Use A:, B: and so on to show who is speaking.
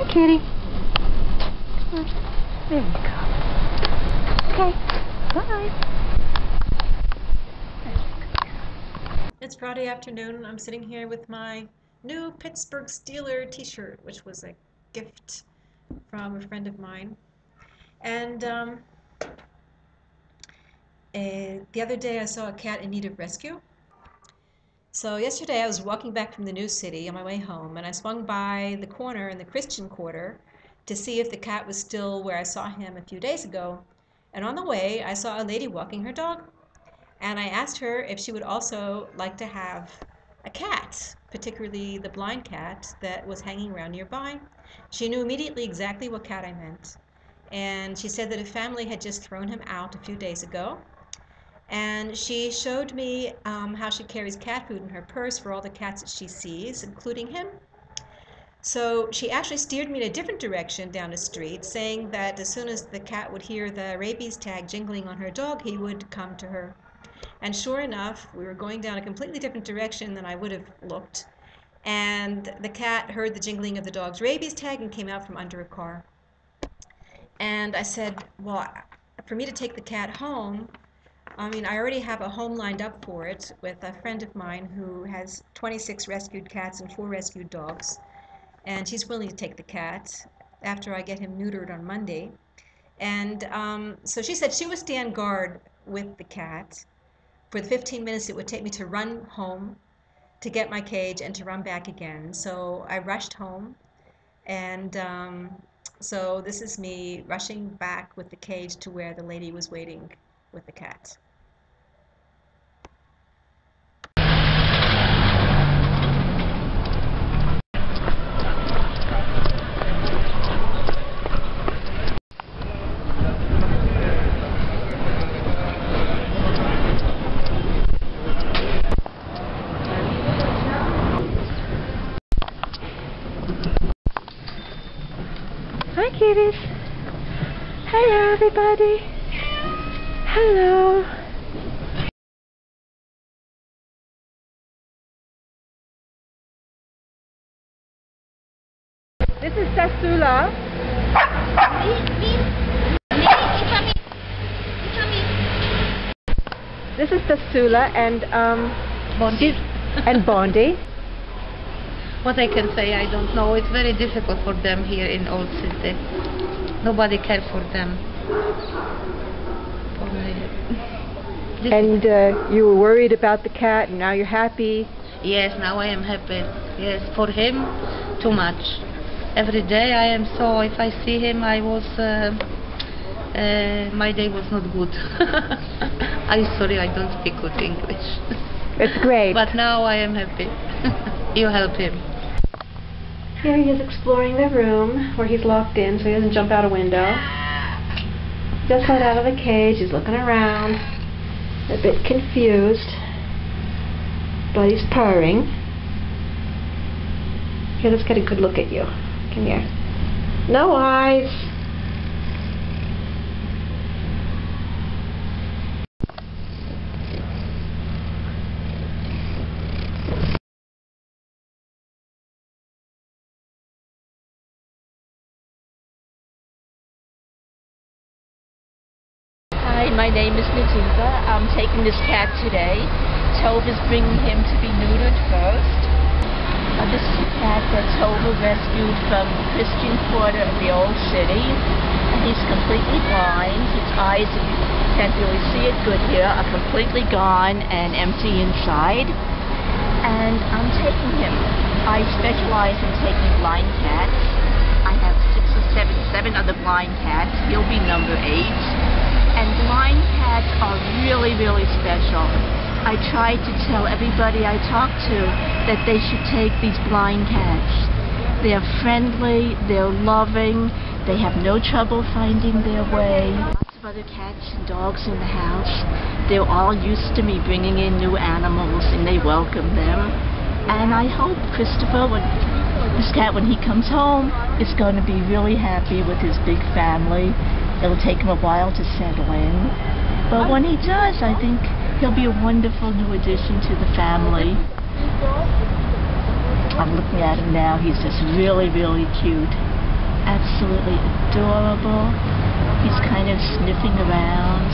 A: kitty. There you go. Okay, bye.
B: It's Friday afternoon. I'm sitting here with my new Pittsburgh Steelers t-shirt, which was a gift from a friend of mine. And the other day I saw a cat in need of rescue. So yesterday I was walking back from the New City on my way home, and I swung by the corner in the Christian Quarter to see if the cat was still where I saw him a few days ago. And on the way I saw a lady walking her dog. And I asked her if she would also like to have a cat, particularly the blind cat that was hanging around nearby. She knew immediately exactly what cat I meant. And she said that a family had just thrown him out a few days ago. And she showed me how she carries cat food in her purse for all the cats that she sees, including him. So she actually steered me in a different direction down the street, saying that as soon as the cat would hear the rabies tag jingling on her dog, he would come to her. And sure enough, we were going down a completely different direction than I would have looked. And the cat heard the jingling of the dog's rabies tag and came out from under a car. And I said, well, for me to take the cat home, I already have a home lined up for it with a friend of mine who has 26 rescued cats and 4 rescued dogs. And she's willing to take the cat after I get him neutered on Monday. And so she said she would stand guard with the cat for the 15 minutes it would take me to run home, to get my cage, and to run back again. So I rushed home, and so this is me rushing back with the cage to where the lady was waiting with the cat.
A: Hi, kitties. Hello, everybody. Hello. This is Tasula. This is Tasula and
C: Bondi.
A: and Bondi.
C: What I can say, I don't know. It's very difficult for them here in Old City. Nobody cares for them.
A: And you were worried about the cat, and now you're happy.
C: Yes, now I am happy. Yes, for him, too much. Every day I am so. If I see him, I was. My day was not good. I'm sorry, I don't speak good English.
A: It's great.
C: But now I am happy. You help him.
A: Here he is exploring the room where he's locked in so he doesn't jump out a window. Just let out of the cage. He's looking around, a bit confused, but he's purring. Here, let's get a good look at you. Come here. No eyes.
D: Hi, my name is Nazuba. I'm taking this cat today. Tove is bringing him to be neutered first. This is a cat that Tove rescued from Christian Quarter of the Old City. And he's completely blind. His eyes, if you can't really see it good here, are completely gone and empty inside. And I'm taking him. I specialize in taking blind cats. I have 7 other blind cats. He'll be number 8. And blind cats are really, really special. I try to tell everybody I talk to that they should take these blind cats. They're friendly, they're loving, they have no trouble finding their way. Lots of other cats and dogs in the house. They're all used to me bringing in new animals and they welcome them. And I hope Christopher, this cat, when he comes home, is going to be really happy with his big family. It'll take him a while to settle in. But when he does, I think he'll be a wonderful new addition to the family. I'm looking at him now. He's just really, really cute. absolutely adorable. He's kind of sniffing around.